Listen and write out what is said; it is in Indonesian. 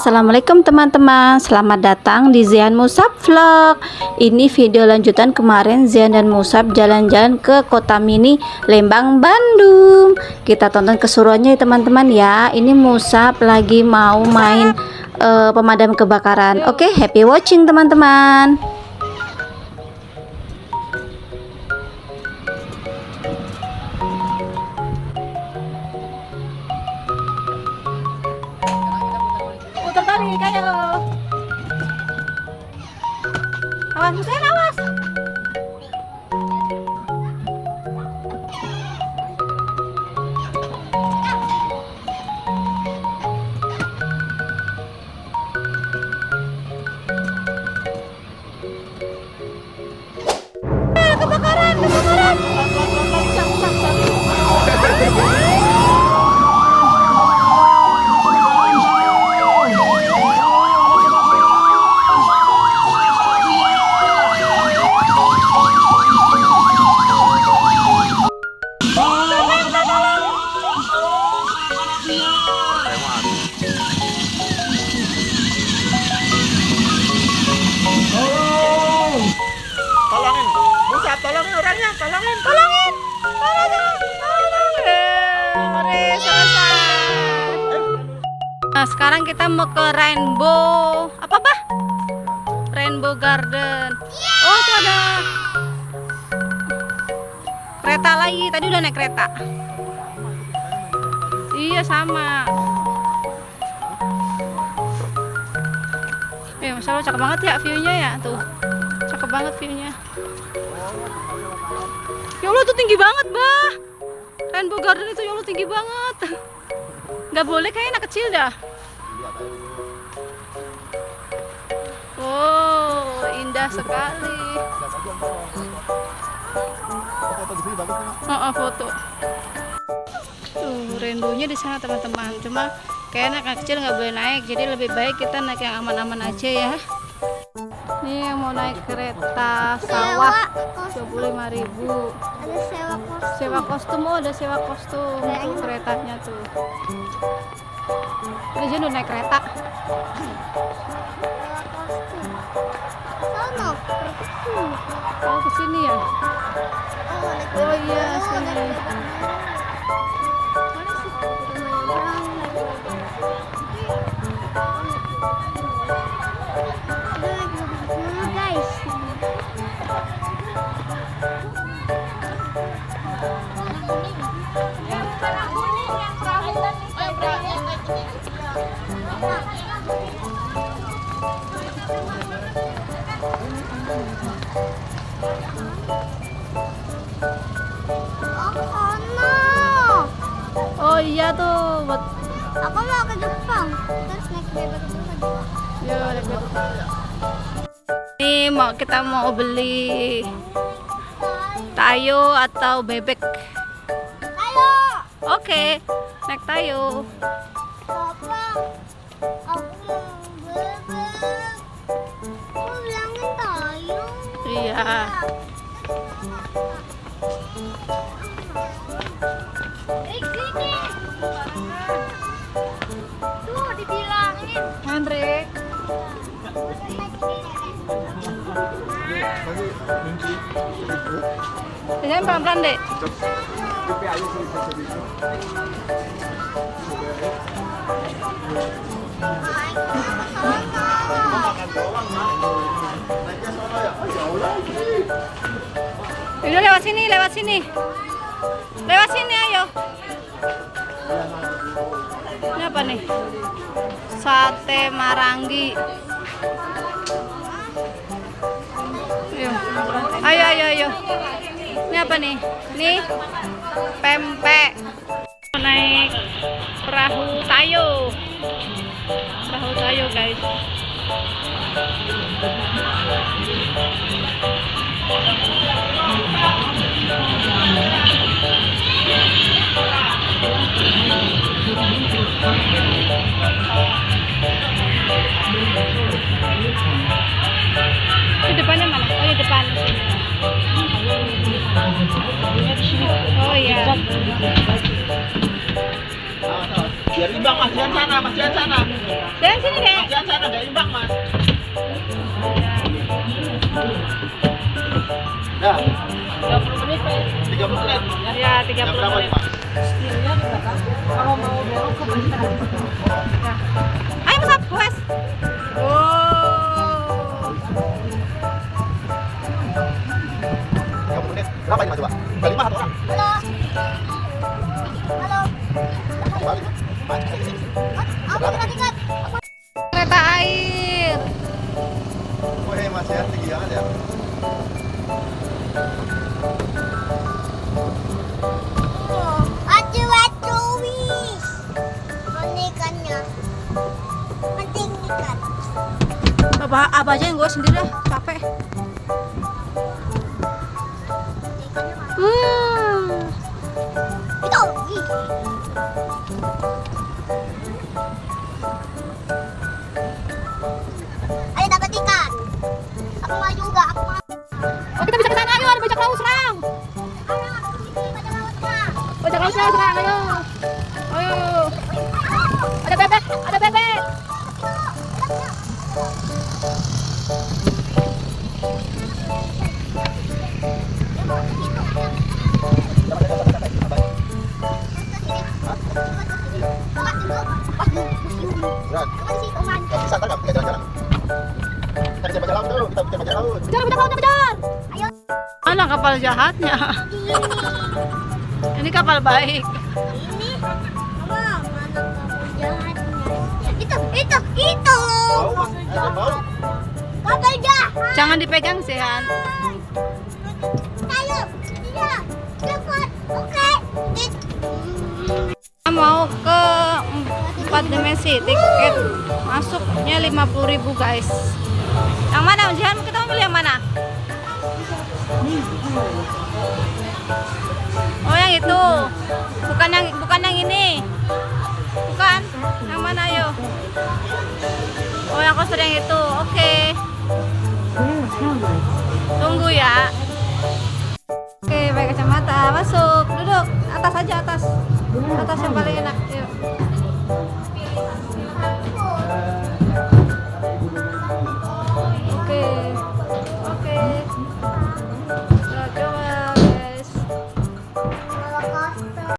Assalamualaikum teman-teman, selamat datang di Zian Musab Vlog. Ini video lanjutan kemarin Zian dan Musab jalan-jalan ke Kota Mini Lembang, Bandung. Kita tonton keseruannya ya teman-teman ya. Ini Musab lagi mau main pemadam kebakaran. Oke, happy watching teman-teman. Ayo. Awas, Husein, awas. Kebakaran, kebakaran. Tolongin orangnya, tolongin. Nah, sekarang kita mau ke Rainbow. Apa? Rainbow Garden. Oh, itu ada kereta lagi. Tadi udah naik kereta. Iya, sama. Masya Allah, cakep banget ya view-nya ya. Tuh, cakep banget view-nya. Ya Allah, tuh tinggi banget, Bah. Rainbow Garden itu ya Allah tinggi banget. Nggak boleh kayak anak kecil dah. Oh, indah sekali. Foto. Tuh, rainbow-nya di sana teman-teman. Cuma kayak anak kecil nggak boleh naik. Jadi lebih baik kita naik yang aman-aman aja ya. Nih yang mau naik kereta sawah 25.000. Ada Sewa kostum, oh ada sewa kostum tuh keretanya tuh. Udah jadi naik kereta. Oh kesini ya? Oh iya sini. Oh iya tuh buat aku mau ke Jepang terus naik bebek dulu. Ya, naik bebek. Nih kita mau beli tayo atau bebek. Ayo. Oke, naik tayo. Papa, aku mau bebek. Aku bilangin tayo. Iya. Sini. Tuh dibilangin. Hendrik. Jangan pelan-pelan deh. Udah lewat sini, lewat sini. Lewat sini ayo. Ini apa nih? Sate Marangi. Ayo. Ini apa nih? Nih pempek. Naik perahu tayo. Perahu tayo guys. Di depannya mana? Oh di depan. Oh iya. Biar imbang mas, jangan sana, mas jangan sana. Jangan sini deh. Mas jangan sana, biar imbang mas. Nah, 30 menit, Pak. 30 menit. Ya, Jam 30 berapa nih menit. mas? Kalau mau belok ke belakang. Ayo Musab, wes. Oh. 30 menit. Berapa ini mas coba? Kali 5 atau orang? Halo. Halo. Balik. Mas, sini. Aku tingkat. Kereta air. Oh iya mas ya, tinggi banget ya. Acu wis. Pernikahannya. Penting ikan. Abah aja yang gue sendiri dah, capek. Itu. Ayo dapat ikan. Aku mau juga. Aku mau. Oh, kita bisa ke sana, ayo ada bajak laut serang. Ayo aku di sini baca lautnya. Bajak laut serang, ayo. Ayo. Ada bebek, ada bebek. Berat. Nggak bisa, ntar nggak bisa jalan-jalan. Kita kejar bajak laut tuh, kita kejar bajak laut. Kejar bajak lautnya, kejar. Ayo. Mana kapal jahatnya? Ini kapal baik. Ini mama mana kamu jahatnya? Itu. Bau mas, ada bau. Kapal jahat. Jangan dipegang sih, Han. Ayo. Iya. Cepat. Oke. Kita mau ke 4 dimensi, tiket masuknya 50.000 guys. Yang mana Jihan? Kita mau pilih yang mana? Oh yang itu, bukan yang ini, bukan. Yang mana ayo? Oh yang coaster yang itu, oke. Tunggu ya. Oke, pakai kacamata, masuk, duduk, atas aja atas yang paling enak. Yuk.